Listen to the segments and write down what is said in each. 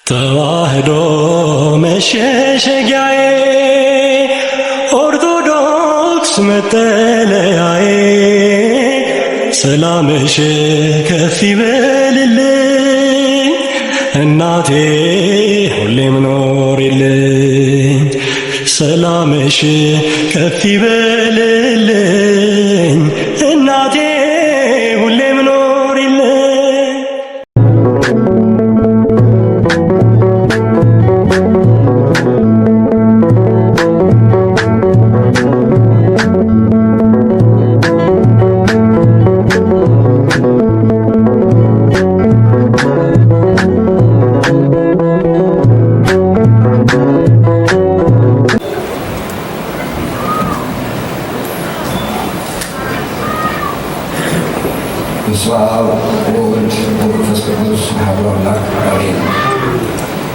ተዋህዶ መሸሸጊያዬ ኦርቶዶክስ መጠለያዬ ሰላምሽ ከፍ ይበልልኝ እናቴ ሁሌም ኖሪልኝ ሰላምሽ ከፍ ይበልልኝ እናቴ ሁሌም ኖሪልኝ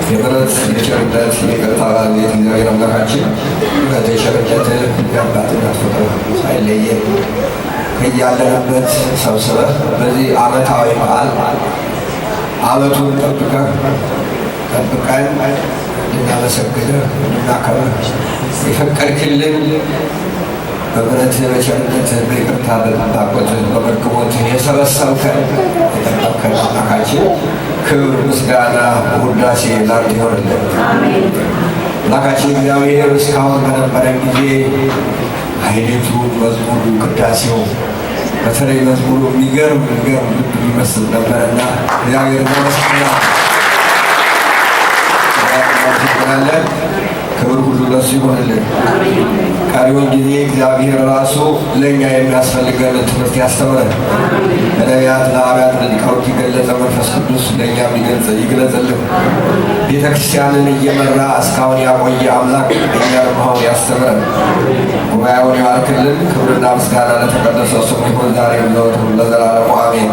የምሕረት የቸርነት የይቅርታ ባለቤት እግዚአብሔር አምላካችን በቸርነት የአባትነት ፍቅር ሳይለየን ከያለንበት ሰብስበህ በዚህ ዓመታዊ በዓል ዓመቱን ጠብቀን እንድናመሰግንህ እንድናከብርህ የፈቀድክልን በምሕረት በቸርነት በይቅርታ በጠባቆት በመግቦት የሰበሰብከን የጠበቅከን አምላካችን ክብር ምስጋና ውዳሴ ላንተ ይሆንልን። አምላካችን እግዚአብሔር እስካሁን በነበረን ጊዜ አይነቱ መዝሙሩ ቅዳሴው በተለይ መዝሙሩ የሚገርም ይመስል ነበረና እግዚአብሔር እናመሰግናለን። ክብር ሁሉ ለሱ ይሆንልን። ቀሪውን ጊዜ እግዚአብሔር ራሱ ለእኛ የሚያስፈልገን ትምህርት ያስተምረን። በነቢያት ለሐዋርያት ለሊቃውንት የገለጸ መንፈስ ቅዱስ ለእኛም ይግለጽልን። ቤተ ክርስቲያንን እየመራ እስካሁን ያቆየ አምላክ እኛንም አሁን ያስተምረን። ጉባኤውን ይባርክልን። ክብርና ምስጋና ለተቀደሰው ስሙ ይሁን ዛሬም ዘወትርም ለዘላለሙ አሜን።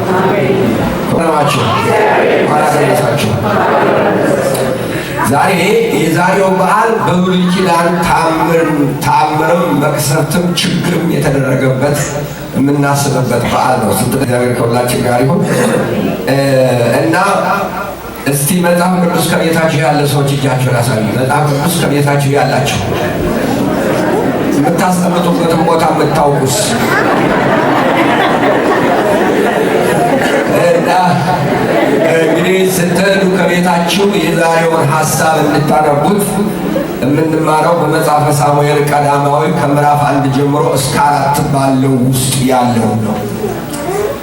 ኩረማችሁ አደረሳችሁ። ዛሬ የዛሬው በዓል በብሉይ ኪዳን ተአምርም መቅሰፍትም ችግርም የተደረገበት የምናስብበት በዓል ነው። እግዚአብሔር ከሁላችን ጋር ይሁን እና እስቲ መጽሐፍ ቅዱስ ከቤታችሁ ያለ ሰዎች እጃችሁን ያሳዩ። መጽሐፍ ቅዱስ ከቤታችሁ ያላችሁ የምታስቀምጡበትን ቦታ የምታውቁስ እና እንግዲህ ስትሄዱ ከቤታችሁ የዛሬውን ሀሳብ እንድታነቡት የምንማረው በመጽሐፈ ሳሙኤል ቀዳማዊ ከምዕራፍ 1 ጀምሮ እስከ 4 ባለው ውስጥ ያለው ነው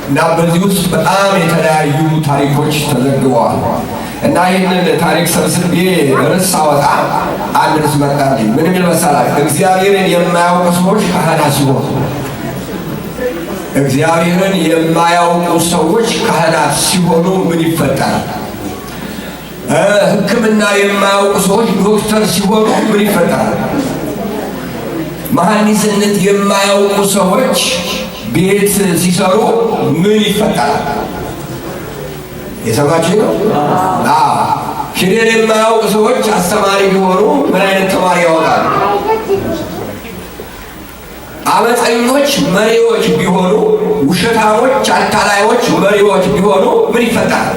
እና በዚህ ውስጥ በጣም የተለያዩ ታሪኮች ተዘግበዋል እና ይህንን ታሪክ ሰብስቤ ርዕስ አወጣ አንድ ርዕስ መጣልኝ። ምን የሚል መሰላችሁ? እግዚአብሔርን የማያውቁ ሰዎች ካህናት ሲሆኑ እግዚአብሔርን የማያውቁ ሰዎች ካህናት ሲሆኑ ምን ይፈጠራል? ሕክምና የማያውቁ ሰዎች ዶክተር ሲሆኑ ምን ይፈጠራል? መሐንዲስነት የማያውቁ ሰዎች ቤት ሲሰሩ ምን ይፈጠራል? የሰማችሁ ነው? ፊደል የማያውቁ ሰዎች አስተማሪ ቢሆኑ ምን አይነት ተማሪ ያወጣሉ? አመፀኞች መሪዎች ቢሆኑ፣ ውሸታሞች አታላዮች መሪዎች ቢሆኑ ምን ይፈጠራል?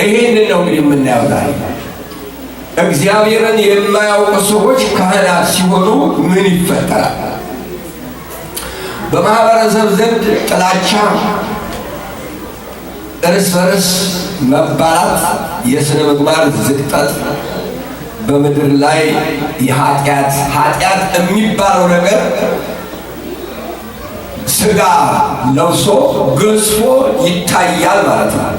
ይህንን ነው እንግዲህ የምናየው ዛሬ። እግዚአብሔርን የማያውቁ ሰዎች ካህናት ሲሆኑ ምን ይፈጠራል? በማህበረሰብ ዘንድ ጥላቻ፣ እርስ በርስ መባላት፣ የሥነ ምግባር ዝቅጠት በምድር ላይ ኃጢአት የሚባለው ነገር ስጋ ለብሶ ገዝፎ ይታያል ማለት ነው።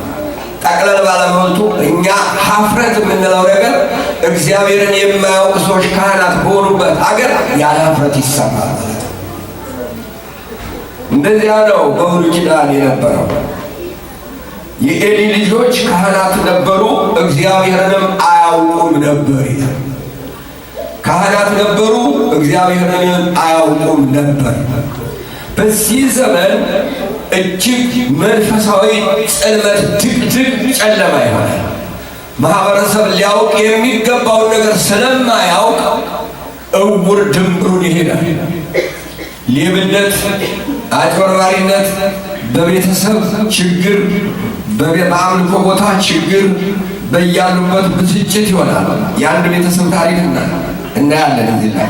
ጠቅለል ባለመልቱ እኛ ሀፍረት የምንለው ነገር እግዚአብሔርን የማያውቁ ሰዎች ካህናት በሆኑበት ሀገር ያለ ሀፍረት ይሰማል ማለት ነው። እንደዚያ ነው በብሉይ ኪዳን የነበረው። የኤሊ ልጆች ካህናት ነበሩ፣ እግዚአብሔርንም አያውቁም ነበር። ካህናት ነበሩ፣ እግዚአብሔርንም አያውቁም ነበር። በዚህ ዘመን እጅግ መንፈሳዊ ጽልመት፣ ድቅድቅ ጨለማ ይሆናል። ማህበረሰብ ሊያውቅ የሚገባውን ነገር ስለማያውቅ እውር ድንብሩን ይሄዳል። ሌብነት፣ አጭበርባሪነት፣ በቤተሰብ ችግር፣ በአምልኮ ቦታ ችግር፣ በያሉበት ብስጭት ይሆናል። የአንድ ቤተሰብ ታሪክ እናያለን እዚህ ላይ።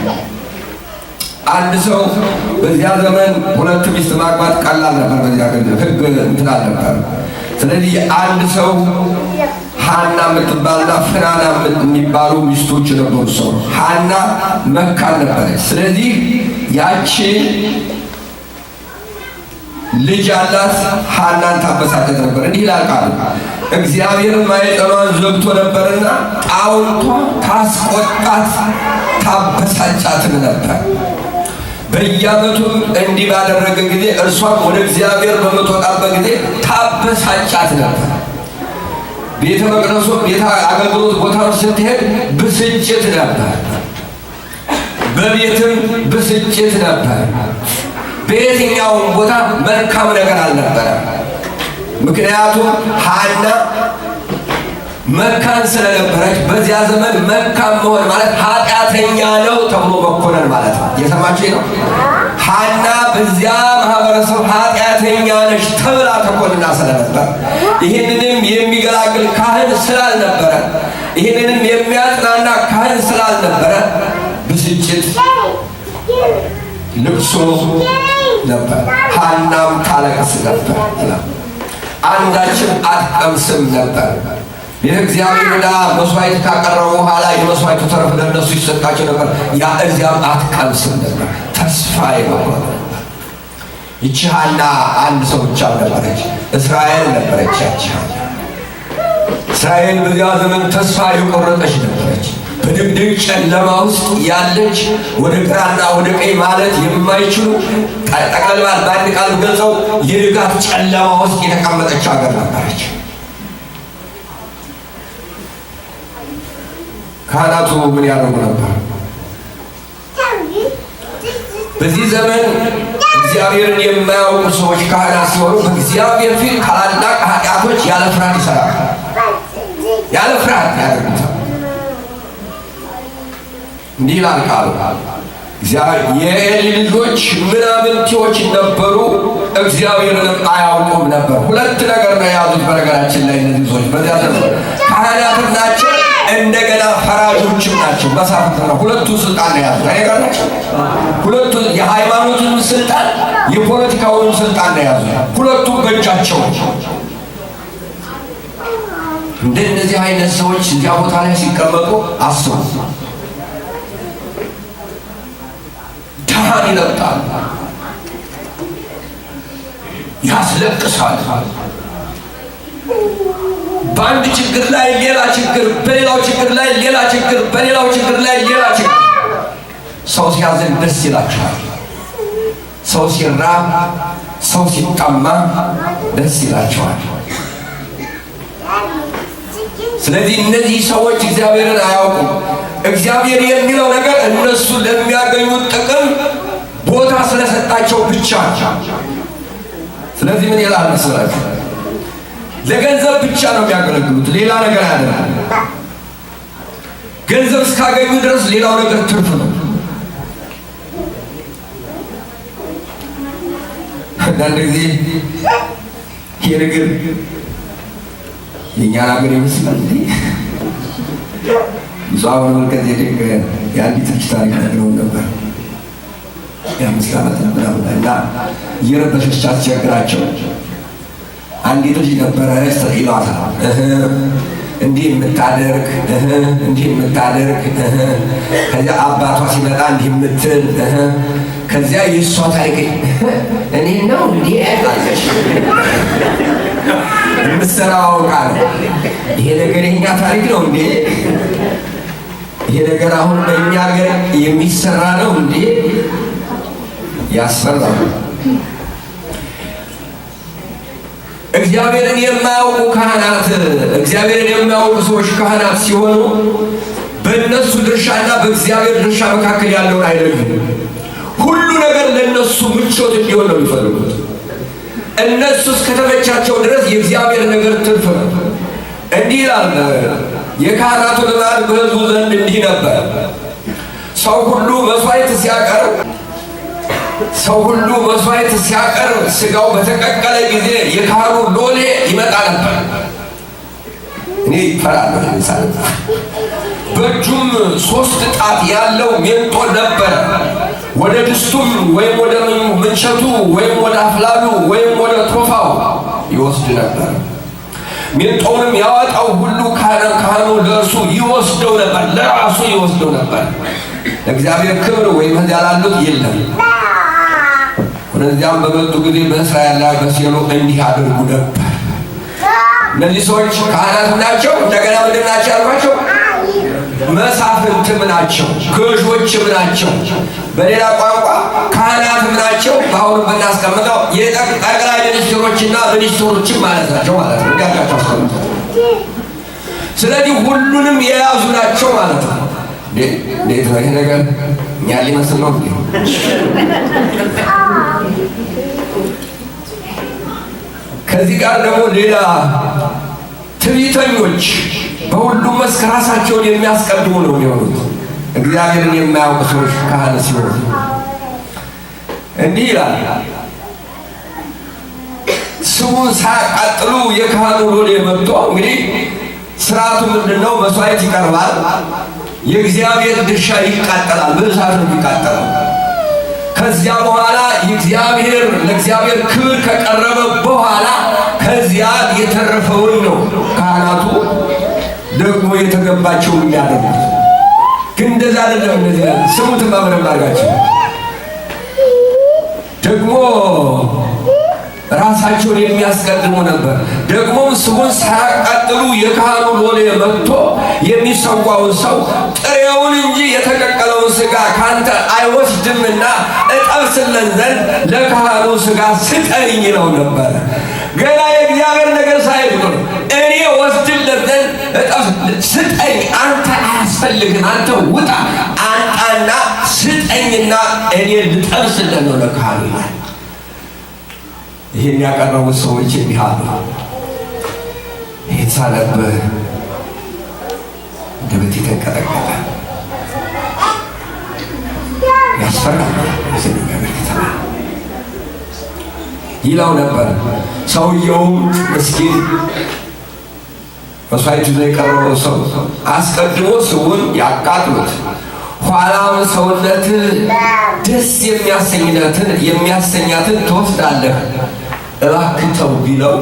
አንድ ሰው በዚያ ዘመን 2 ሚስት ማግባት ቀላል ነበር። በዚያ ሕግ እንትን አልነበር። ስለዚህ አንድ ሰው ሐና የምትባልና ፍናና የሚባሉ ሚስቶች ነበሩ። ሰው ሐና መካን ነበረች። ስለዚህ ያቺ ልጅ አላት። ሐናን ታበሳጨት ነበር። እንዲህ ይላል ቃሉ፣ እግዚአብሔር ማኅፀኗን ዘግቶ ነበርና ጣውንቷ ታስቆጣት ታበሳጫትም ነበር። በየዓመቱም እንዲህ ባደረገ ጊዜ እርሷም ወደ እግዚአብሔር በምትወጣበት ጊዜ ታበሳጫት ነበር። ቤተ መቅደሱ ቤተ አገልግሎት ቦታዎች ስትሄድ ብስጭት ነበር። በቤትም ብስጭት ነበር። በየትኛውም ቦታ መልካም ነገር አልነበረም። ምክንያቱም ሐና መካን ስለነበረች በዚያ ዘመን መካን መሆን ማለት ኃጢአተኛ ነው ተብሎ መኮነን ማለት ነው። የሰማችሁ ነው። ሐና በዚያ ማህበረሰብ ኃጢአተኛ ነች ተብላ ተኮንና ስለነበር፣ ይህንንም የሚገላግል ካህን ስላልነበረ፣ ይህንንም የሚያጽናና ካህን ስላልነበረ ብስጭት፣ ልቅሶ ነበር። ሐናም ታለቅስ ነበር። አንዳችም አትቀምስም ነበር። የእግዚአብሔር ዕዳ መስዋዕት ካቀረቡ በኋላ የመስዋዕቱ ተረፍ ለእነሱ ይሰጣቸው ነበር። ያ እዚያም አትቀምስም ነበር። ተስፋ የመቁረጥ ነበር። ይቺ ሐና አንድ ሰው ብቻ ነበረች፣ እስራኤል ነበረች። ያቺ እስራኤል በዚያ ዘመን ተስፋ የቆረጠች ነበረች። በድቅድቅ ጨለማ ውስጥ ያለች፣ ወደ ግራና ወደ ቀኝ ማለት የማይችሉ ጠቅለል በአንድ ቃል ገልጸው የንጋት ጨለማ ውስጥ የተቀመጠች ሀገር ነበረች። ካህናቱ ምን ያደርጉ ነበር? በዚህ ዘመን እግዚአብሔርን የማያውቁ ሰዎች ካህናት ሲሆኑ በእግዚአብሔር ፊት ታላላቅ ኃጢአቶች ያለ ፍርሃት ይሰራሉ። ያለ ፍርሃት ያደርጉታል። እንዲህ ይላል ቃሉ፣ የኤሊ ልጆች ምናምንቴዎች ነበሩ፣ እግዚአብሔርንም አያውቁም ነበር። ሁለት ነገር ነው የያዙት። በነገራችን ላይ እነዚህ ሰዎች በዚያ ዘመን ካህናትም ናቸው፣ እንደገና ፈራጆችም ናቸው። መሳፍንት ነው። ሁለቱ ስልጣን ነው የያዙት። አይገርማችሁ? ሁለቱ የሃይማኖቱን ስልጣን የፖለቲካውን ስልጣን ነው የያዙት። ሁለቱም በእጃቸው። እንደነዚህ አይነት ሰዎች እዚያ ቦታ ላይ ሲቀመጡ አስቡ። ድሃን ይለቅጣል፣ ያስለቅሳል። በአንድ ችግር ላይ ሌላ ችግር፣ በሌላው ችግር ላይ ሌላ ችግር፣ በሌላው ችግር ላይ ሌላ ችግር። ሰው ሲያዝን ደስ ይላችኋል። ሰው ሲራብ፣ ሰው ሲጠማ ደስ ይላችኋል። ስለዚህ እነዚህ ሰዎች እግዚአብሔርን አያውቁም። እግዚአብሔር የሚለው ነገር እነሱ ለሚያገኙት ጥቅም ቦታ ስለሰጣቸው ብቻ። ስለዚህ ምን ይላል መሰላችሁ? ለገንዘብ ብቻ ነው የሚያገለግሉት፣ ሌላ ነገር አያደርጉም። ገንዘብ እስካገኙ ድረስ ሌላው ነገር ትርፍ ነው። አንዳንድ ጊዜ ይሄ ነገር የእኛን ሀገር ይመስላል። ብዙ አሁን መልከት የደግ የአንዲት ልጅ ታሪክ ነግረውን ነበር። የ5 ዓመት ምናምን እና እየረበሸች አስቸግራቸው አንዲት ልጅ ነበረ ይሏታል። እንዲህ የምታደርግ እንዲህ የምታደርግ፣ ከዚያ አባቷ ሲመጣ እንዲህ የምትል፣ ከዚያ የእሷ ታሪክ እኔ ነው እንዲህ አለች። የምትሰራው አውቃ ነው። ይሄ ነገር የኛ ታሪክ ነው እንዴ? ይሄ ነገር አሁን በእኛ ሀገር የሚሰራ ነው እንዴ? ያስፈራል። እግዚአብሔርን የማያውቁ ካህናት፣ እግዚአብሔርን የማያውቁ ሰዎች ካህናት ሲሆኑ በእነሱ ድርሻና በእግዚአብሔር ድርሻ መካከል ያለውን አይደሉም። ሁሉ ነገር ለእነሱ ምቾት እንዲሆን ነው የሚፈልጉት። እነሱ እስከተመቻቸው ድረስ የእግዚአብሔር ነገር ትርፍ ነው። እንዲህ ይላል የካህናቱ ልማድ በሕዝቡ ዘንድ እንዲህ ነበር። ሰው ሁሉ መስዋዕት ሲያቀርብ ሰው ሁሉ መስዋዕት ሲያቀርብ ስጋው በተቀቀለ ጊዜ የካህኑ ሎሌ ይመጣ ነበር። እኔ ይፈራለሁ ይሳለ በእጁም 3 ጣት ያለው ሜንጦ ነበር። ወደ ድስቱም ወይም ወደ ምንቸቱ ወይም ወደ አፍላሉ ወይም ወደ ቶፋው ይወስድ ነበር። ሜንጦውንም ያወጣው ሁሉ ካህኑ ለእርሱ ይወስደው ነበር፣ ለራሱ ይወስደው ነበር። ለእግዚአብሔር ክብር ወይም ከዚያ ላሉት የለም። ወደዚያም በመጡ ጊዜ በእስራኤል ላይ በሴሎ እንዲህ አድርጉ ነበር። እነዚህ ሰዎች ካህናትም ናቸው፣ እንደገና ምንድን ናቸው ያልኳቸው? መሳፍንትም ናቸው፣ ገዦችም ናቸው። በሌላ ቋንቋ ካህናትም ናቸው። በአሁኑ ብናስቀምጠው የጠቅላይ ሚኒስትሮችና ሚኒስትሮችም ማለት ናቸው ማለት ነው። እንዲያውቃቸው አስቀምጠው። ስለዚህ ሁሉንም የያዙ ናቸው ማለት ነው። እንዴት ነው ይሄ ነገር? እኛ ሊመስል ነው። ከዚህ ጋር ደግሞ ሌላ ትዕቢተኞች በሁሉም መስክ ራሳቸውን የሚያስቀድሙ ነው የሚሆኑት። እግዚአብሔርን የማያውቁ ሰዎች ካህን ሲሆኑ እንዲህ ይላል። ስሙን ሳያቃጥሉ የካህኑ ሎሌ መጥቶ እንግዲህ ስርዓቱ ምንድነው? መስዋዕት ይቀርባል። የእግዚአብሔር ድርሻ ይቃጠላል፣ በእሳት ነው የሚቃጠለው። ከዚያ በኋላ ለእግዚአብሔር ክብር ከቀረበ በኋላ ከዚያ የተረፈውን ነው ካህናቱ ደግሞ የተገባቸውን የሚያደርጉት። ግን እንደዛ አይደለም። እነዚህ ስሙትን ማምረም አድርጋቸው ደግሞ ራሳቸውን የሚያስቀድሙ ነበር። ደግሞ ስሙን ሳያቃጥሉ የካህኑ ሎሌ መጥቶ የሚሰዋውን ሰው ጥሬውን እንጂ የተቀቀለውን ስጋ ካንተ አይወስድምና እጠብስለን ዘንድ ለካህኑ ስጋ ስጠኝ ይለው ነበር። ገና የእግዚአብሔር ነገር ሳይሆን እኔ ወስድለት ዘንድ ስጠኝ፣ አንተ አያስፈልግም፣ አንተ ውጣ አንጣና ስጠኝና እኔ ልጠብስለት ነው ለካህኑ ይላል። ይህን ያቀረቡት ሰዎች እንዲህ አሉ። የተሳለብህ ደበቴ ተንቀጠቀጠ። ያስፈራል ይለው ነበር። ሰውየውም ምስኪን መስዋዕት ይዞ የቀረበው ሰው አስቀድሞ ስሙን ያቃጥሉት፣ ኋላም ሰውነት ደስ የሚያሰኛትን ትወስዳለህ እባክህ ተው ቢለው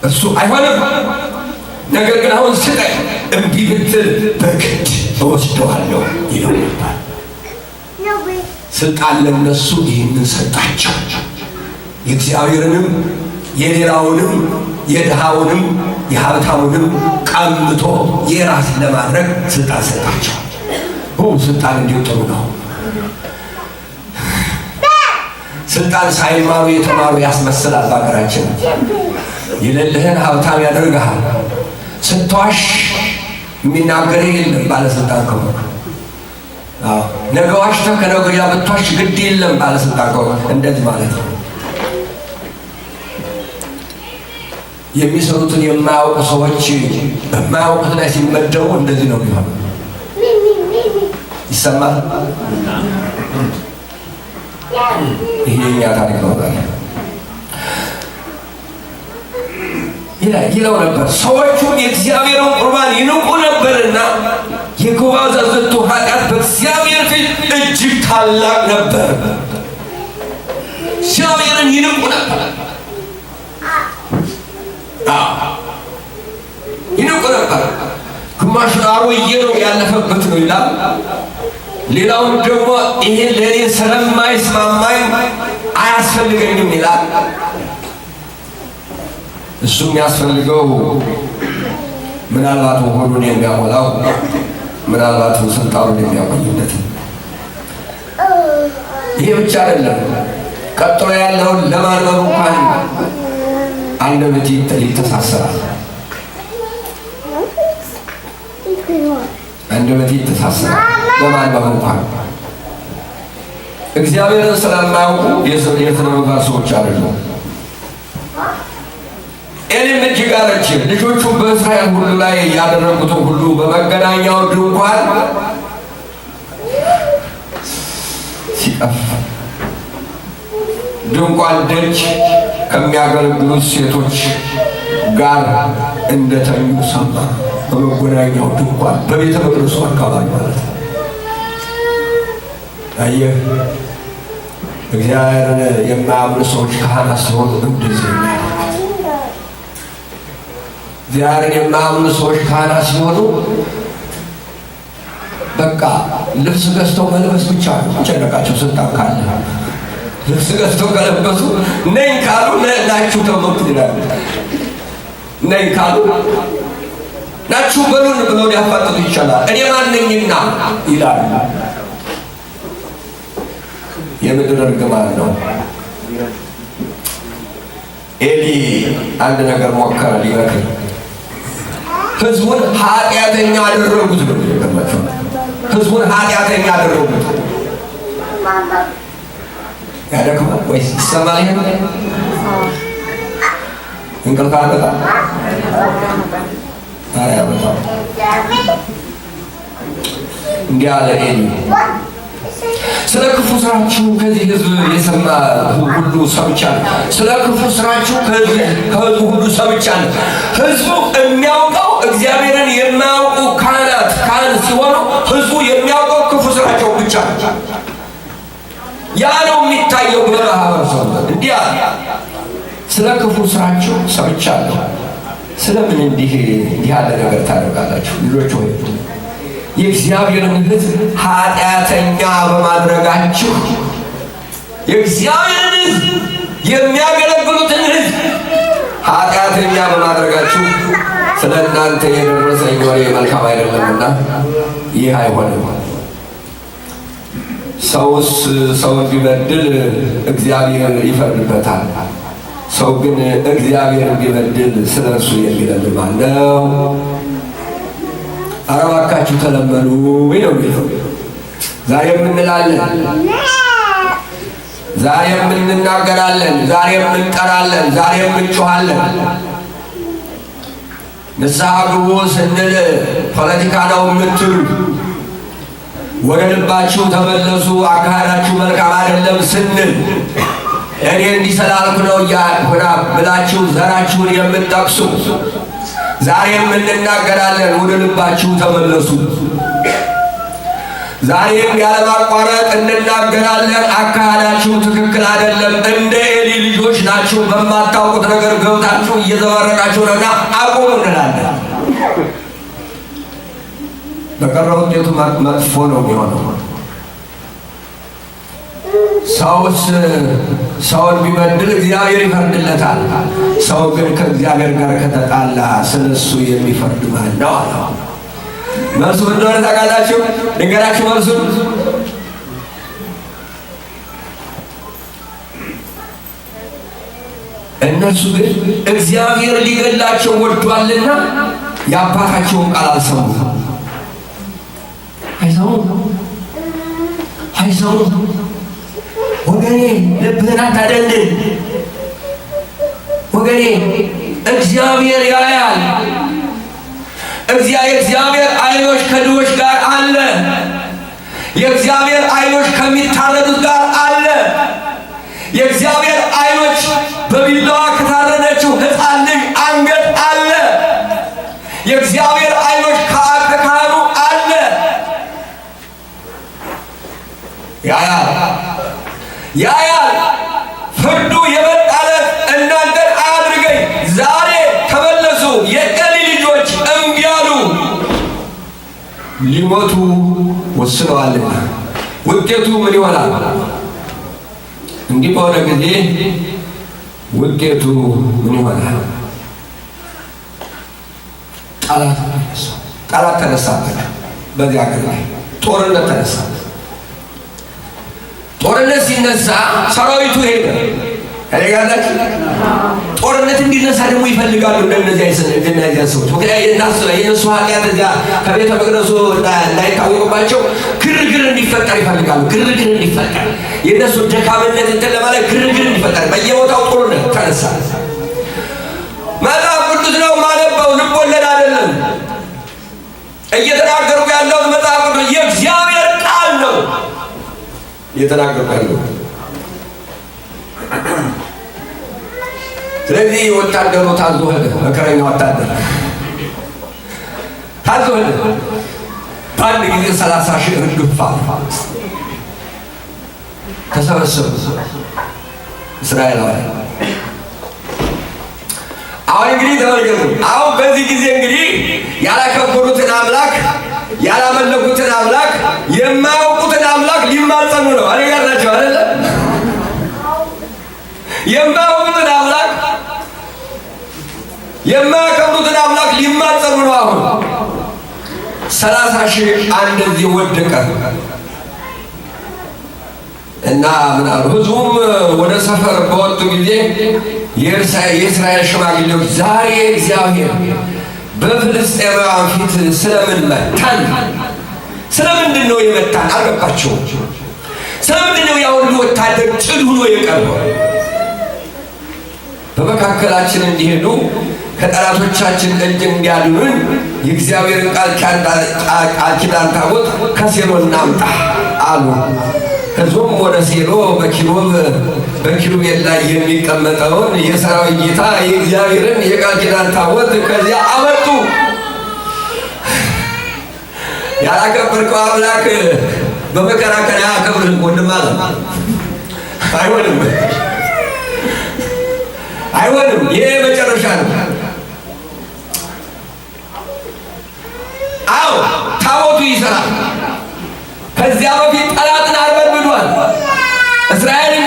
እሱ አይሆንም፣ ነገር ግን አሁን ስጠኝ፣ እምቢ ብትል በግድ እወስደዋለሁ ይለው ነበር። ስልጣን ለነሱ ይህንን ሰጣቸው። የእግዚአብሔርንም የሌላውንም የድሃውንም የሀብታሙንም ቀምቶ የራስ ለማድረግ ስልጣን ሰጣቸው። ስልጣን እንዲሁ ጥሩ ነው። ስልጣን ሳይማሩ የተማሩ ያስመስላል። በሀገራችን የሌለህን ሀብታም ያደርግሃል። ስትዋሽ የሚናገር የለም ባለስልጣን ከሆነ። ነገ ዋሽተህ ከነገ ወዲያ ብትዋሽ ግድ የለም ባለስልጣን ከሆነ። እንደዚህ ማለት ነው። የሚሰሩትን የማያውቁ ሰዎች በማያውቁት ላይ ሲመደቡ እንደዚህ ነው የሚሆነው። ይሰማል። ይሄ የኛ ታሪክ ነው ይለው ነበር። ሰዎቹም የእግዚአብሔርን ቁርባን ይንቁ ነበርና የጎበዛዝቱ ኃጢአት በእግዚአብሔር ፊት እጅግ ታላቅ ነበር። እግዚአብሔርን ይንቁ ነበር፣ ይንቁ ነበር። ግማሹን አሮዬ ነው ያለፈበት ነው ይላል። ሌላውን ደግሞ ይሄን ለእኔ ስለማይስማማኝ አያስፈልገኝም ይላል። እሱ የሚያስፈልገው ምናልባት ሆዱን የሚያሞላው ምናልባት ስልጣኑን የሚያቆይለት። ይሄ ብቻ አይደለም። ቀጥሎ ያለውን ለማንበብ እንኳን አንደበት ይተሳሰራል። አንደበት ይተሳሰራል ለማንበብ እንኳን። እግዚአብሔርን ስለማያውቁ የሥነ ምግባር ሰዎች አይደሉም። ኤሊም እጅግ አረጀ። ልጆቹ በእስራኤል ሁሉ ላይ ያደረጉትን ሁሉ በመገናኛው ድንኳን ሲጠፍ ድንኳን ደጅ ከሚያገለግሉት ሴቶች ጋር እንደተኙ ሰማ። በመጎናኛው ድንኳን በቤተ መቅደሱ አካባቢ ማለት ነው። አየህ፣ እግዚአብሔርን የማያምኑ ሰዎች ካህናት ሲሆኑ እንደዚህ የሚያደርጉት። እግዚአብሔርን የማያምኑ ሰዎች ካህናት ሲሆኑ በቃ ልብስ ገዝተው መልበስ ብቻ ነው ጨነቃቸው። ስልጣን ካለ ልብስ ገዝተው ከለበሱ ነኝ ካሉ ናችሁ ተመቱ ይላሉ። ነኝ ካሉ ናችሁ በሉን ብለው ሊያፋጥጡ ይቻላል። እኔ ማንነኝና ይላሉ። የምድር እርግማን ነው። ኤሊ አንድ ነገር ሞከረ ሊመክር። ህዝቡን ኃጢአተኛ አደረጉት ነው የሚገርማቸው። ህዝቡን ኃጢአተኛ አደረጉት። ያደክማል ወይስ ይሰማል? ይሄ እንቅልፍ አያመጣም? አያመጣም። እንዲህ አለ ኤሊ፣ ስለ ክፉ ስራችሁ ከዚህ ህዝብ የሰማ ሁሉ ሰምቻለሁ። ስለ ክፉ ስራችሁ ከህዝቡ ሁሉ ሰምቻለሁ። ህዝቡ የሚያውቀው እግዚአብሔርን የማያውቁ ካህን ሲሆኑ ህዝቡ የሚያውቀው ክፉ ስራቸው ብቻ ነው። ያ ነው የሚታየው በማህበረሰቡ። እንዲህ አለ፣ ስለ ክፉ ስራችሁ ሰምቻለሁ። ስለምን እንዲህ ያለ ነገር ታደርጋላችሁ? ልጆች ሆይ የእግዚአብሔርን ህዝብ ኃጢአተኛ በማድረጋችሁ የእግዚአብሔርን ህዝብ የሚያገለግሉትን ህዝብ ኃጢአተኛ በማድረጋችሁ ስለ እናንተ የደረሰኝ ወሬ መልካም አይደለምና ይህ አይሆንም። ሰውስ ሰውን ቢበድል እግዚአብሔር ይፈርድበታል። ሰው ግን እግዚአብሔር ቢበድል ስለ እርሱ የሚለምን ማን ነው? ኧረ እባካችሁ ተለመኑ ነው የሚለው። ዛሬም እንላለን፣ ዛሬም እንናገራለን፣ ዛሬም እንጠራለን፣ ዛሬም እንጮኻለን። ንስሐ ግቡ ስንል ፖለቲካ ነው የምትሉ፣ ወደ ልባችሁ ተመለሱ አካሄዳችሁ መልካም አይደለም ስንል እኔ እንዲህ ስላልኩ ነው ብላችሁ ዘራችሁን የምትጠቅሱ ዛሬም እንናገራለን፣ ወደ ልባችሁ ተመለሱ። ዛሬም ያለማቋረጥ እንናገራለን፣ አካሄዳችሁ ትክክል አይደለም፣ እንደ ኤሊ ልጆች ናችሁ፣ በማታውቁት ነገር ገብታችሁ እየዘባረቃችሁ ነውና አቁሙ እንላለን። በቀረው ውጤቱ መጥፎ ነው የሚሆነው። ሰውን ቢበድል እግዚአብሔር ይፈርድለታል። ሰው ግን ከእግዚአብሔር ጋር ከተጣላ ስለሱ የሚፈርድ ማን ነው አለ። መልሱ እንደሆነ ታውቃላችሁ? ልንገራችሁ መልሱን። እነሱ ግን እግዚአብሔር ሊገላቸው ወዷልና የአባታቸውን ቃል አልሰሙም። አይሰሙም። ወገኔ ልብህን አታደንድን። ወገኔ እግዚአብሔር ያያል። የእግዚአብሔር ዓይኖች ከድሆች ጋር አለ። የእግዚአብሔር ዓይኖች ከሚታረዱት ጋር አለ። የእግዚአብሔር ዓይኖች በቢላዋ ከታረደችው ሕፃን ልጅ አንገት አለ። የእግዚአብሔር ዓይኖች ከካህኑ አለ። ያያል። ፍርዱ የመጣለት እናንተን አያድርገኝ። ዛሬ ተመለሱ። የኤሊ ልጆች እምቢ አሉ፣ ሊሞቱ ወስነዋልና ውጤቱ ምን ይሆናል? እንዲህ በሆነ ጊዜ ውጤቱ ምን ይሆናል? ጠላት ተነሳባቸው። በዚህ ሀገር ላይ ጦርነት ተነሳ። ጦርነት ሲነሳ ሰራዊቱ ሄደ። ያለጋላችሁ ጦርነት እንዲነሳ ደግሞ ይፈልጋሉ እንደነዚያ ሰዎች። ምክንያቱም የእነሱ ኃጢአት እዚያ ከቤተ መቅደሱ እንዳይታወቅባቸው ግርግር እንዲፈጠር ይፈልጋሉ። ግርግር እንዲፈጠር የእነሱ ደካምነት እንትን ለማለት ግርግር እንዲፈጠር በየቦታው ጦርነት ተነሳ። መጽሐፍ ቅዱስ ነው ማነበው፣ ልቦለድ አይደለም። እየተናገርኩ ያለሁት መጽሐፍ ቅዱስ የእግዚአብሔር ቃል ነው። የተናገርኩት። ስለዚህ ወታደሩ ታዞ ሄደ። መከረኛ ወታደር ታዞ ሄደ። በአንድ ጊዜ 30,000 እርግፍ ተሰበሰቡ እስራኤላውያን። አሁን እንግዲህ ተመልከቱ። አሁን በዚህ ጊዜ እንግዲህ ያላከበሩትን አምላክ ያላመለኩትን አምላክ የማያውቁትን አምላክ ሊማጸኑ ነው። እኔ ጋር ናቸው አይደለ? የማያውቁትን አምላክ የማያከብሩትን አምላክ ሊማጸኑ ነው። አሁን 30,000 እንደዚህ ወደቀ እና ምን አሉ? ህዝቡም ወደ ሰፈር በወጡ ጊዜ የእስራኤል ሽማግሌዎች ዛሬ እግዚአብሔር በፍልስጤማውያን ፊት ስለምን መታን? ስለምንድን ነው የመታን? አልገባቸውም። ስለምንድን ነው ያ ሁሉ ወታደር ጭድ ሆኖ የቀረው? በመካከላችን እንዲሄዱ ከጠላቶቻችን እጅ እንዲያድኑን የእግዚአብሔርን ቃል ኪዳን ታቦት ከሴሎ እናምጣ አሉ። ህዝቡም ወደ ሴሎ በኪሩቤል ላይ የሚቀመጠውን የሰራዊት ጌታ የእግዚአብሔርን የቃል ኪዳን ታቦት ከዚያ አመጡ። ያላከበርከው አምላክ በመከራከር አያከብርህም ወንድም አለ። አይሆንም፣ አይሆንም። ይሄ መጨረሻ ነው። አዎ ታቦቱ ይሰራል። ከዚያ በፊት ጠላትን አርበድብዷል። እስራኤልን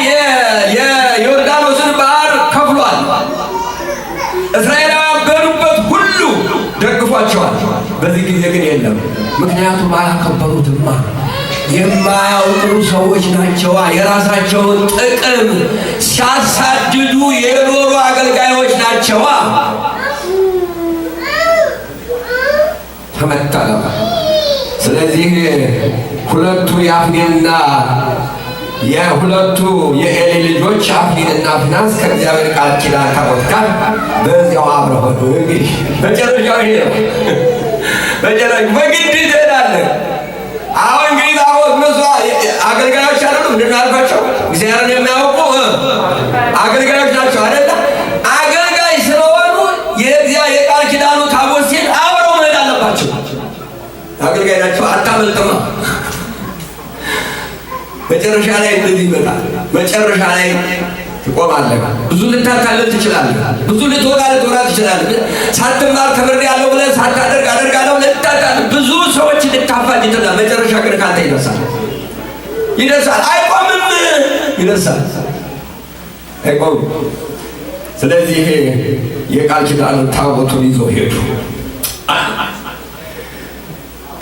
የዮርዳኖስን ባህር ከፍሏል። እስራኤላውያን በሄዱበት ሁሉ ደግፏቸዋል። በዚህ ጊዜ ግን የለም። ምክንያቱም አላከበሩትማ። የማያውቁ ሰዎች ናቸዋ። የራሳቸውን ጥቅም ሲያሳድዱ የኖሩ አገልጋዮች ናቸዋ። ተመታለ። ስለዚህ ሁለቱ የአፍኒንና የሁለቱ የኤሊ ልጆች አፍኒንና ፊናንስ ከእግዚአብሔር ቃል ኪዳን ታቦት ጋር በዚያው አብረው ሆኑ። እንግዲህ መጨረሻው ይሄ ነው። በግድ ትሄዳለህ። አሁን እንግዲህ ታቦት እነሱ አገልጋዮች አይደሉም። ምንድን ነው ያልኳቸው? እግዚአብሔርን የሚያውቁ አገልጋዮች ናቸው አይደለ? አገልጋይ ስለሆኑ የቃል ኪዳኑ ታቦት ሲል አብረው መሄድ አለባቸው። አገልጋይ ናቸው፣ አታመልጥማ። መጨረሻ ላይ እንደዚህ ይመጣል። መጨረሻ ላይ ትቆማለህ። ብዙ ልታታለል ትችላለህ። ብዙ ልትወጋ ትችላለህ። ሳትማር ተምሬያለሁ ብለህ ሳታደርግ አደርጋለሁ ልታታለል ብዙ ሰዎች ልታፋጅ ትችላለህ። መጨረሻ ግን ካንተ ይደርሳል። አይቆምም፣ ይደርሳል፣ አይቆምም። ስለዚህ የቃል ኪዳኑ ታቦቱን ይዞ ሄዱ።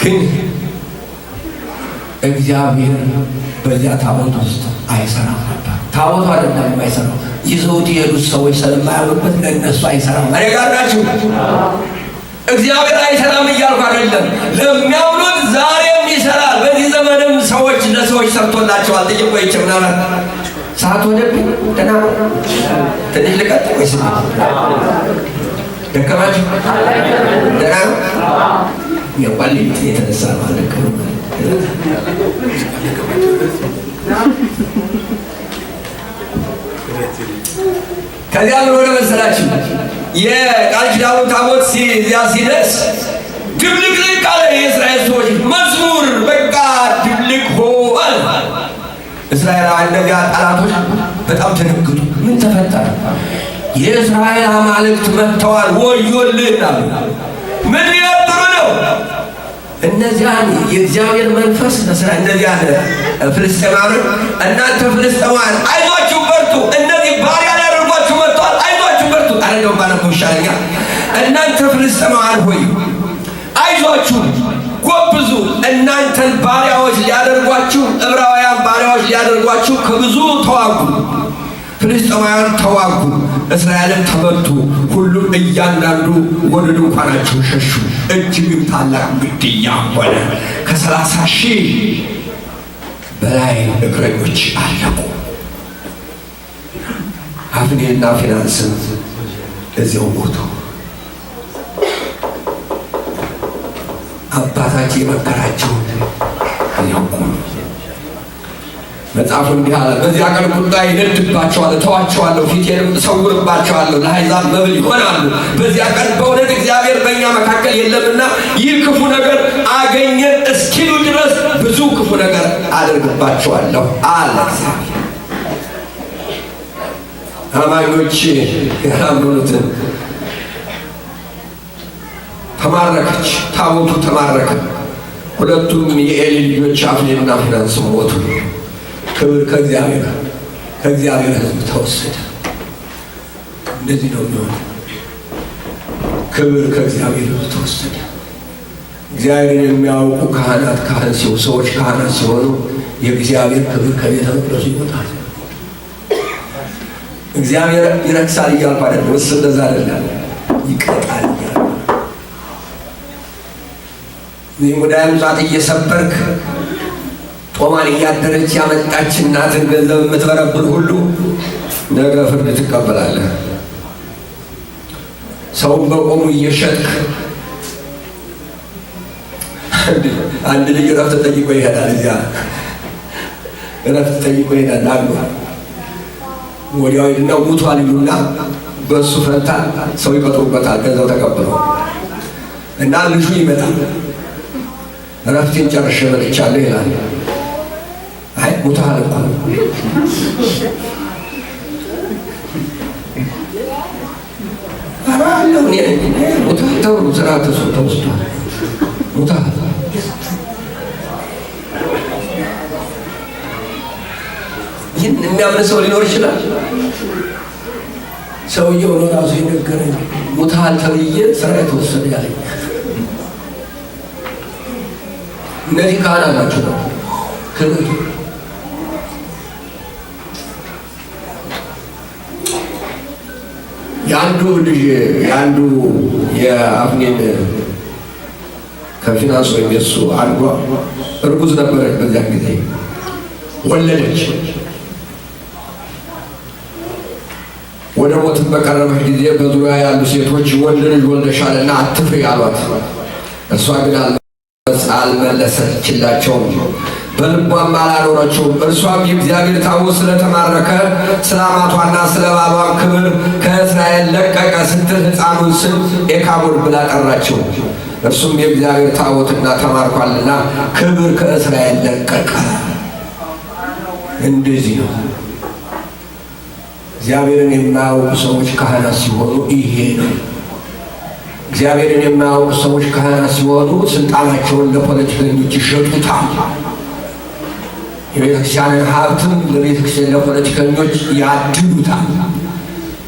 ግን እግዚአብሔር በዚያ ታቦት ውስጥ አይሰራም ነበር። ታቦቱ አይደለም የማይሰራው፣ ይዘውት የሄዱት ሰዎች ስለማያውቁበት ለእነሱ አይሰራም። እኔ ጋር ናችሁ። እግዚአብሔር አይሰራም እያልኩ አይደለም። ለሚያምኑት ዛሬም ይሰራል። በዚህ ዘመንም ሰዎች ለሰዎች ሰርቶላቸዋል። ጥቂት ቆይቼ ምናምን ሰዓት ወደብኝ። ደህና ትንሽ ልቀጥ ወይስ ደከማችሁ? ደህና የቋል የተነሳ ማለት ነው። ከዚያ ምን ሆነ መሰላችሁ? የቃል ኪዳኑ ታቦት እዚያ ሲደርስ ድብልቅልቅ አለ። የእስራኤል ሰዎች መዝሙር በቃ ድብልቅ ሆነ። እስራኤላውያን እነዚያ ጠላቶች በጣም ተደንግጡ። ምን ተፈጠረ? የእስራኤል አማልክት መጥተዋል፣ ወዮልን አሉ። ምን ሊያጥሩ ነው? እነዚያን የእግዚአብሔር መንፈስ እነዚያን ፍልስጤማውያን እናንተ ፍልስጤማውያን አይዟችሁ በርቱ፣ እነዚህ ባሪያ ሊያደርጓችሁ መጥተዋል፣ አይዟችሁ በርቱ። አረገው ባለፈ ይሻለኛል። እናንተ ፍልስጤማውያን ሆይ አይዟችሁ ጎብዙ፣ እናንተን ባሪያዎች ሊያደርጓችሁ ዕብራውያን ባሪያዎች ሊያደርጓችሁ ከብዙ ተዋጉ። ፍልስጤማውያን ተዋጉ፣ እስራኤልን ተመቱ። ሁሉም እያንዳንዱ ወደ ድንኳናቸው ሸሹ። እጅግም ታላቅ ግድያ ሆነ። ከ30,000 በላይ እግረኞች አለቁ። አፍኒንና ፊናንስም እዚያው ሞቱ። አባታቸው የመከራቸውን ያውቁ። መጽሐፉ እንዲህ አለ፣ በዚያ ቀን ቁጣዬ ይነድባቸዋለሁ፣ ተዋቸዋለሁ፣ ፊቴንም እሰውርባቸዋለሁ፣ ለአሕዛብ መብል ይሆናሉ። በዚያ ቀን በእውነት እግዚአብሔር በእኛ መካከል የለምና ይህ ክፉ ነገር አገኘን እስኪሉ ድረስ ብዙ ክፉ ነገር አደርግባቸዋለሁ አለ እግዚአብሔር። አማኞች ያላመኑትን ተማረከች፣ ታቦቱ ተማረከ። ሁለቱም የኤሊ ልጆች አፍኒንና ፊንሐስ ሞቱ። ክብር ከእግዚአብሔር ሕዝብ ተወሰደ። እንደዚህ ነው የሚሆነው። ክብር ከእግዚአብሔር ሕዝብ ተወሰደ። እግዚአብሔርን የሚያውቁ ሰዎች ካህናት ሲሆኑ የእግዚአብሔር ክብር ከቤተ መቅደሱ ይወጣል። እግዚአብሔር ይረክሳል እያልኩ አይደለም፣ እሱ እንደዛ አይደለም፣ ይቀጣል እያልኩ ይህ ሙዳየ ምጽዋት እየሰበርክ ጦማን እያደረች ያመጣች እናትን ገንዘብ የምትበረብር ሁሉ ነገ ፍርድ ትቀበላለህ። ሰውን በቆሙ እየሸጥክ አንድ ልጅ እረፍት ጠይቆ ይሄዳል። እዚያ እረፍት ጠይቆ ይሄዳል አሉ። ወዲያው ሄድና ሙቷል ይሉና በእሱ ፈንታ ሰው ይቀጥሩበታል ገንዘብ ተቀብለው እና ልጁ ይመጣል። እረፍቴን ጨርሼ መጥቻለሁ ይላል። አይ ሙቷል እኮ አራለው ሙቷል ስራ ተወስዷል ሙቷል። ይህን የሚያምን ሰው ሊኖር ይችላል። ሰውየው ነው ራሱ የነገረኝ ሙታል ተብዬ ስራ የተወሰደ ያለኝ። እነዚህ ካህናት ናቸው ነው ክህነቱ። የአንዱ የአፍኒን ከፊንሐስ ወይም የእሱ አንዷ እርጉዝ ነበረች። በዚያን ጊዜ ወለደች። ወደ ሞትም በቀረበች ጊዜ በዙሪያ ያሉ ሴቶች ወንድ ልጅ ወልደሻልና አትፍሪ አሏት። እሷ ግን አልመለሰችላቸውም፣ በልቧም አላኖረችውም። እርሷም የእግዚአብሔር ታቦት ስለተማረከ ስለ አማቷና ስለ ባሏም ክብር ከእስራኤል ለቀቀ ስትል ሕፃኑን ስም ኤካቦድ ብላ ጠራችው። እርሱም የእግዚአብሔር ታቦትና ተማርኳልና ክብር ከእስራኤል ለቀቀ። እንደዚህ ነው። እግዚአብሔርን የማያውቁ ሰዎች ካህናት ሲሆኑ ይሄ ነው። እግዚአብሔርን የማያውቁ ሰዎች ካህናት ሲሆኑ ስልጣናቸውን ለፖለቲከኞች ይሸጡታል። የቤተክርስቲያንን ሀብትም ለቤተክርስቲያን ለፖለቲከኞች ያድሉታል።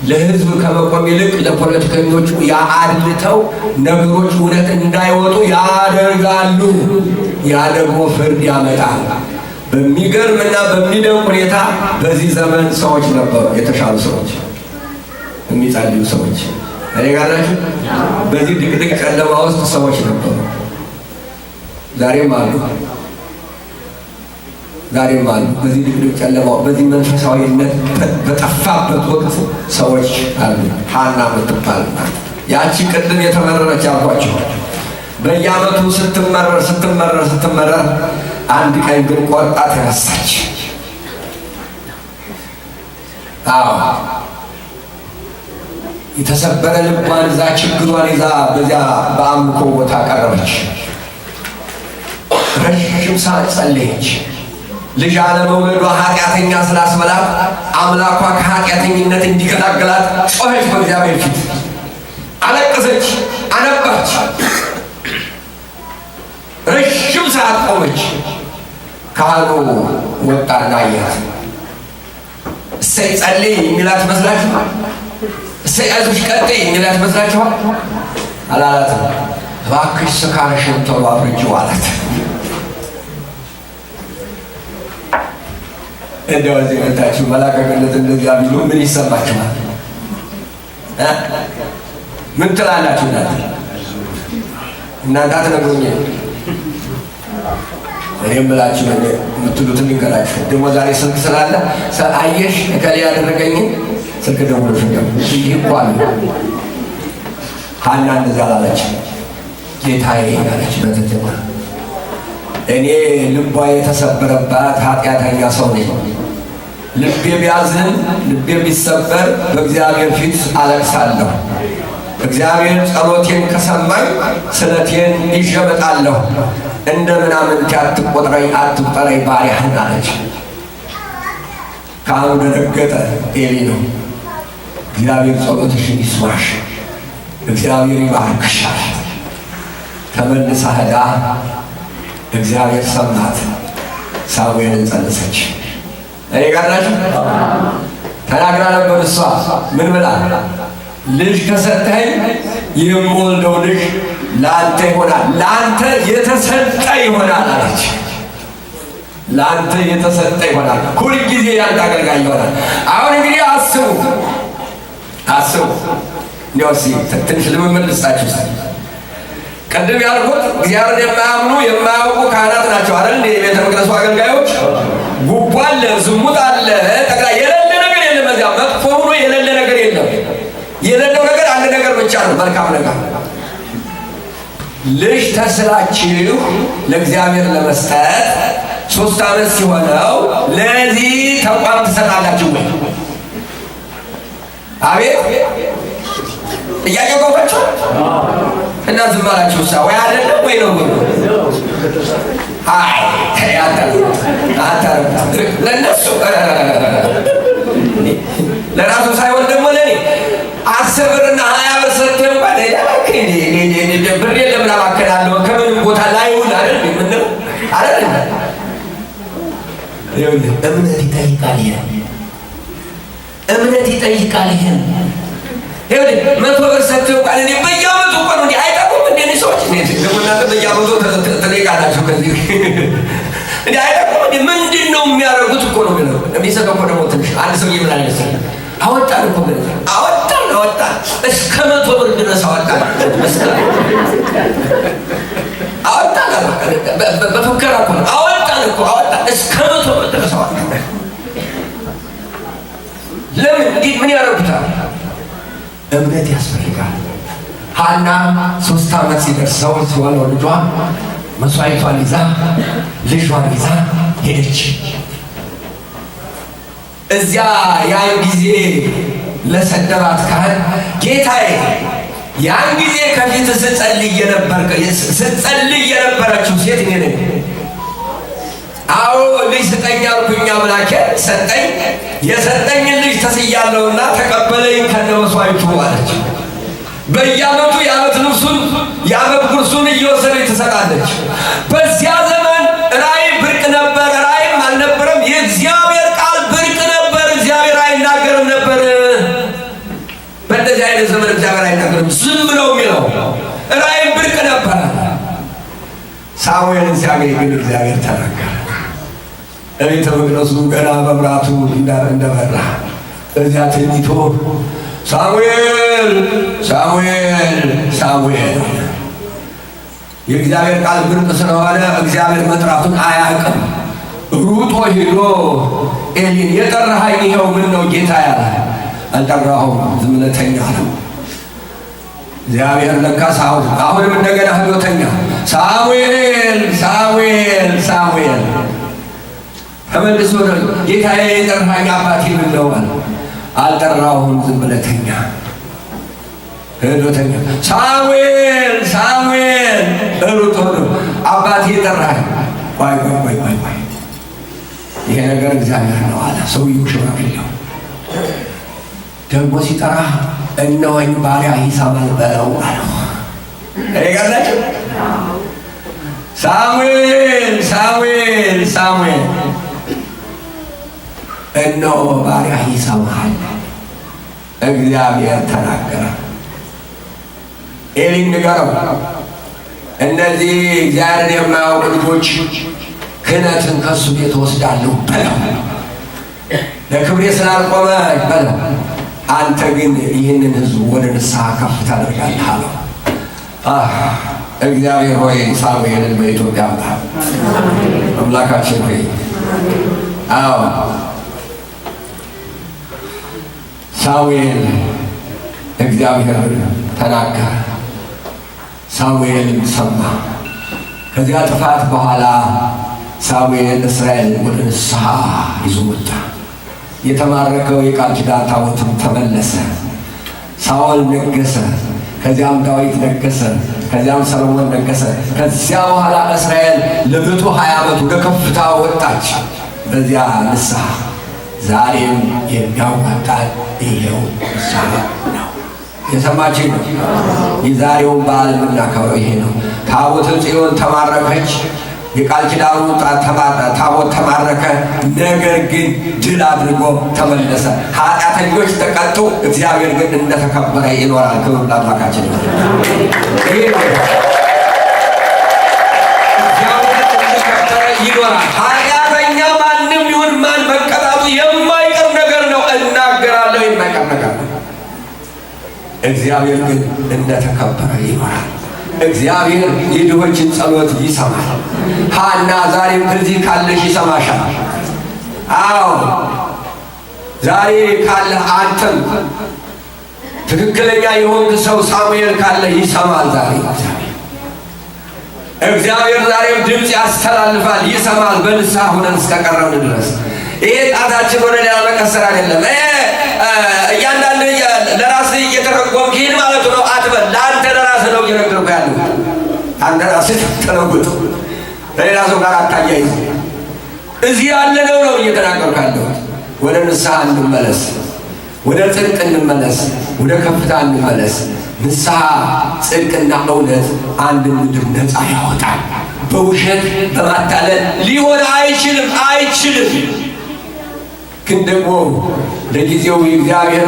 ለሕዝብ ከመቆም ይልቅ ለፖለቲከኞቹ ያአድልተው ነገሮች እውነት እንዳይወጡ ያደርጋሉ። ያ ደግሞ ፍርድ ያመጣል። በሚገርምና በሚደንቅ ሁኔታ በዚህ ዘመን ሰዎች ነበሩ፣ የተሻሉ ሰዎች፣ የሚጸልዩ ሰዎች። እኔ ጋር ናችሁ። በዚህ ድቅድቅ ጨለማ ውስጥ ሰዎች ነበሩ። ዛሬም አሉ። በዚህ ድቅድቅ ጨለማ፣ በዚህ መንፈሳዊነት በጠፋበት ወቅት ሰዎች አሉ። ሐና የምትባል ያቺ ቅድም የተመረረች አልኳቸው። በየዓመቱ ስትመረር አንድ ቀን ግን ቆርጣ ተነሳች። የተሰበረ ልቧን ይዛ ችግሯን ይዛ በዚያ በአምልኮ ቦታ ቀረበች። ረዥም ሰዓት ጸለየች። ልጅ አለመውለዷ ኃጢአተኛ ስላስበላት አምላኳ ከኃጢአተኝነት እንዲገላገላት ጮኸች። በእግዚአብሔር ፊት አለቀሰች፣ አነባች። ረዥም ሰዓት ቆመች። ካህኑ ወጣና አያት። እሰይ ጸልይ የሚላት መስላችኋል? እሰይ አይዞሽ ቀጥይ የሚላት መስላችኋል? አላላትም። እባክሽ ስካርሽን ቶሎ አብርጂው አላት። እንደው እዚህ መጣችሁ መላከቅነት እንደዚያ ቢሉ ምን ይሰማችኋል? ምን ትላላችሁ? እናንተ አትነግሩኝ። እኔም ብላችሁ የምትሉትን ልንገራችሁ። ደግሞ ዛሬ ስልክ ስላለ አየሽ እከሌ ያደረገኝን ስልክ ደውሎሽ ይህ እኮ አለ። ሐና እንደዛ አላለች። ጌታዬ አለች በትህትና። እኔ ልቧ የተሰበረባት ኃጢአተኛ ሰው ነኝ። ልቤ ቢያዝን ልቤ ቢሰበር በእግዚአብሔር ፊት አለቅሳለሁ። እግዚአብሔር ጸሎቴን ከሰማኝ ስለቴን ይዤ እመጣለሁ። እንደ ምናምንቴ አትቆጥረኝ አትቁጠረኝ ባሪያህን አለች። ካህኑ ደነገጠ። ኤሊ ነው። እግዚአብሔር ጸሎትሽን ይስማሽ፣ እግዚአብሔር ይባርክሻል። ተመልሳ ሄዳ እግዚአብሔር ሰማት። ሳሙኤልን ጸነሰች። እኔ ጋር ናችሁ? ተናግራ ነበር እሷ። ምን ብላ? ልጅ ከሰጠኸኝ የምወልደው ልጅ ለአንተ ይሆናል፣ ለአንተ የተሰጠ ይሆናል አለች። ለአንተ የተሰጠ ይሆናል፣ ሁልጊዜ ያንተ አገልጋይ ይሆናል። አሁን እንግዲህ አስቡ። እንዲያው ትንሽ ልምምድ ልስጣችሁ። ቅድም ያልኩት እግዚአብሔርን የማያምኑ የማያውቁ ካህናት ናቸው አይደል? እንደ የቤተ መቅደሱ አገልጋዮች ጉቦ አለ፣ ዝሙት አለ፣ ጠቅላይ የሌለ ነገር የለም። እዚያ መጥፎ ሆኖ የሌለ ነገር የለም። የሌለው ነገር አንድ ነገር ብቻ ነው፣ መልካም ነገር። ልጅ ተስላችሁ ለእግዚአብሔር ለመስጠት 3 ዓመት ሲሆነው ለዚህ ተቋም ትሰጣላችሁ ወይ? አቤት ጥያቄ ቆፋችሁ እና ዝም አላችሁ። ወይ አይደለም ወይ ነው? አይ ለነሱ ለራሱ ሳይሆን ደግሞ ለኔ 10 ብርና 20 ብር ሰጥተህ እንኳን ብር የለም ላባከናለሁ ከምንም ቦታ ላይ ውል አይደል? ምንም አይደል? እምነት ይጠይቃል። እምነት ይጠይቃል። ይሄን 100 ብር ሰጥተህ እንኳን እኔ በየዓመቱ እኮ ነው እንዴ አይጠቁም እንዴ ሰዎች እናንተ በየዓመቱ ትጠይቃላችሁ። ከዚህ እንዴ አይጠቁም እንዴ? ምንድን ነው የሚያደርጉት እኮ ነው የሚሰጠው እኮ ደግሞ ትንሽ አንድ ሰው ይምላል ይመስላል። አወጣን እኮ አወጣን እስከ 100 ብር ድረስ አወጣን። በፉከራ እኮ አወጣን እስከ 100 ብር ድረስ አወጣን። ለምን ምን ያደርጉታል? እምነት ያስፈልጋል። ሐና 3 ዓመት ሲደርሰው ሲወለው ልጇ መስዋዕቷን ይዛ ልጇን ይዛ ሄደች። እዚያ ያን ጊዜ ለሰደባት ካህን ጌታዬ ያን ጊዜ ከፊት ስትጸልይ የነበረችው ሴት እኔ ነኝ። አዎ ልጅ ስጠኝ አልኩኝ፣ አምላኬ ሰጠኝ። የሰጠኝን ልጅ ተስያለሁና ተቀበለኝ ከነመስዋዕቱ አለች። በየዓመቱ የዓመት ልብሱን የዓመት ጉርሱን እየወሰደች ትሰጣለች። በዚያ ዘመን ራእይ ብርቅ ነበር፣ ራእይም አልነበረም። የእግዚአብሔር ቃል ብርቅ ነበር። እግዚአብሔር አይናገርም ነበር። በእንደዚህ አይነት ዘመን እግዚአብሔር አይናገርም፣ ዝም ብለው የሚለው ራእይም ብርቅ ነበር። ሳሙኤልን ሲያገኝ ግን እግዚአብሔር ተናገረ። ቤተ መቅደሱ ገና መብራቱ እንደበራ እዚያ ትንቢቶ ሳሙኤል ሳሙኤል ሳሙኤል። የእግዚአብሔር ቃል ብርቅ ስለሆነ እግዚአብሔር መጥራቱን አያውቅም። ሩጦ ሄዶ ኤሊን የጠራኸኝ ይኸው ምን ነው ጌታ ያለ። አልጠራሁም ዝም ብለህ ተኛ አለው። እግዚአብሔር ለካስ አሁንም እንደገና ሄዶ ተኛ። ሳሙኤል ሳሙኤል ሳሙኤል ተመልሶ ጌታዬ የጠራኸኝ አባቴ ምን ነው አለ። አልጠራሁም ዝም ብለህ ተኛ። ሄዶ ተኛ። ሳሙኤል ሳሙኤል ሩጦ አባቴ የጠራኸኝ። ቆይ ይሄ ነገር እግዚአብሔር ነው አለ ሰውዬው። ሽማግሌው ደግሞ ሲጠራ እነሆኝ ባሪያ ይሰማል በለው አለው። እኔ ሳሙኤል ሳሙኤል ሳሙኤል እነሆ ባሪያ ይሰማል። እግዚአብሔር ተናገረ። ኤሊን ንገረው፣ እነዚህ እግዚአብሔርን የማያውቁ ልጆች ክህነትን ከሱ ቤት ወስዳለሁ በለው። ለክብሬ ስላልቆመ በለው። አንተ ግን ይህንን ሕዝብ ወደ ንስሐ ከፍ ታደርጋለህ አለው። እግዚአብሔር ሆይ ሳሙኤልን በኢትዮጵያ አምጣ። አምላካችን ሆይ አዎ ሳሙኤል እግዚአብሔር ተናገረ። ሳሙኤልም ሰማ። ከዚያ ጥፋት በኋላ ሳሙኤል እስራኤል ወደ ንስሐ ይዞ ወጣ። የተማረከው የቃል ኪዳን ታቦትም ተመለሰ። ሳኦል ነገሰ። ከዚያም ዳዊት ነገሰ። ከዚያም ሰሎሞን ነገሰ። ከዚያ በኋላ እስራኤል ለ120 ዓመት ወደ ከፍታ ወጣች። በዚያ ንስሐ ዛሬም የሚያዋጣን ይሄው ንስሐ ነው። የሰማችሁ ነው። የዛሬውን በዓል የምናከብረው ይሄ ነው። ታቦተ ጽዮን ተማረከች። የቃል ኪዳኑ ታቦት ተማረከ። ነገር ግን ድል አድርጎ ተመለሰ። ኃጢአተኞች ተቀጡ፣ እግዚአብሔር ግን እንደተከበረ ይኖራል። ክብር ለአምላካችን ይሁን። እግዚአብሔር እንደተከበረ ይኖራል። ኃጢአተኛ ማንም ይሁን ማን መቀጣቱ የማይቀር ነገር ነው። እናገራለሁ፣ የማይቀር ነገር ነው። እግዚአብሔር ግን እንደተከበረ ይኖራል። እግዚአብሔር የድሆችን ጸሎት ይሰማል። ሐና ዛሬም ከዚህ ካለሽ ይሰማሻል። አዎ ዛሬ ካለህ አንተም ትክክለኛ የሆንክ ሰው ሳሙኤል ካለህ ይሰማል። ዛሬ እግዚአብሔር ዛሬም ድምፅ ያስተላልፋል፣ ይሰማል። በንስሐ ሆነን እስከቀረብን ድረስ ይሄ ጣታችን ወደ ሌላ መቀሰር አይደለም። እያንዳንድ ለራስህ እየተረጎምክ ይህን ማለት ነው አትበል። ለአንተ ለራስህ ነው እየነገርኩ ያለው። አንተ ራስህ ተለውጥ፣ ለሌላ ሰው ጋር አታያይዝ። እዚህ ያለነው ነው እየተናገርኩ ያለሁት። ወደ ንስሐ እንመለስ፣ ወደ ጽድቅ እንመለስ፣ ወደ ከፍታ እንመለስ። ንስሐ ጽድቅና እውነት አንድ ምድር ነፃ ያወጣል። በውሸት በማታለል ሊሆን አይችልም። ግን ደግሞ ለጊዜው የእግዚአብሔር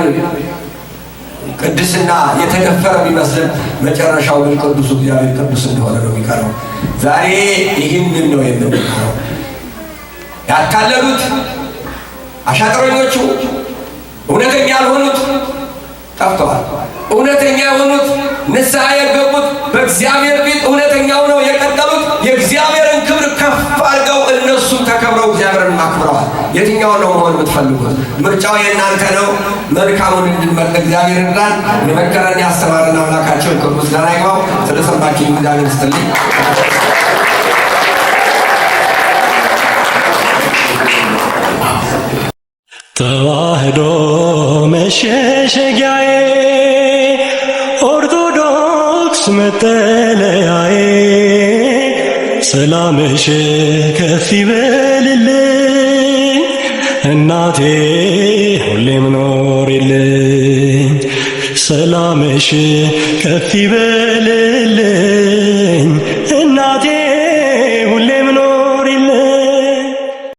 ቅድስና የተደፈረ ቢመስል መጨረሻው ግን ቅዱሱ እግዚአብሔር ቅዱስ እንደሆነ ነው የሚቀረው። ዛሬ ይህንን ነው የምንቀረው። ያታለሉት አሻጥረኞቹ፣ እውነተኛ ያልሆኑት ጠፍተዋል። እውነተኛ የሆኑት ንስሐ የገቡት በእግዚአብሔር ፊት እውነተኛው ነው የቀጠሉት። የእግዚአብሔርን ክብር ከፍ አድርገው እነሱም ተከብረው እግዚአብሔርን አክብረዋል። የትኛውን ነው መሆን የምትፈልጉት? ምርጫው የእናንተ ነው። መልካሙን እንድንመርጥ እግዚአብሔር ይርዳን። የመከረን ያስተማረን አምላካችን ክብር ምስጋና ይግባው። ስለሰማችሁ እግዚአብሔር ይስጥልኝ። ተዋህዶ መሸሸጊያዬ ኦርቶዶክስ መጠለያዬ ሰላምሽ ከፍ ይበልልኝ እናቴ ሁሌም ኖሪልኝ ሰላምሽ ከፍ ይበልልኝ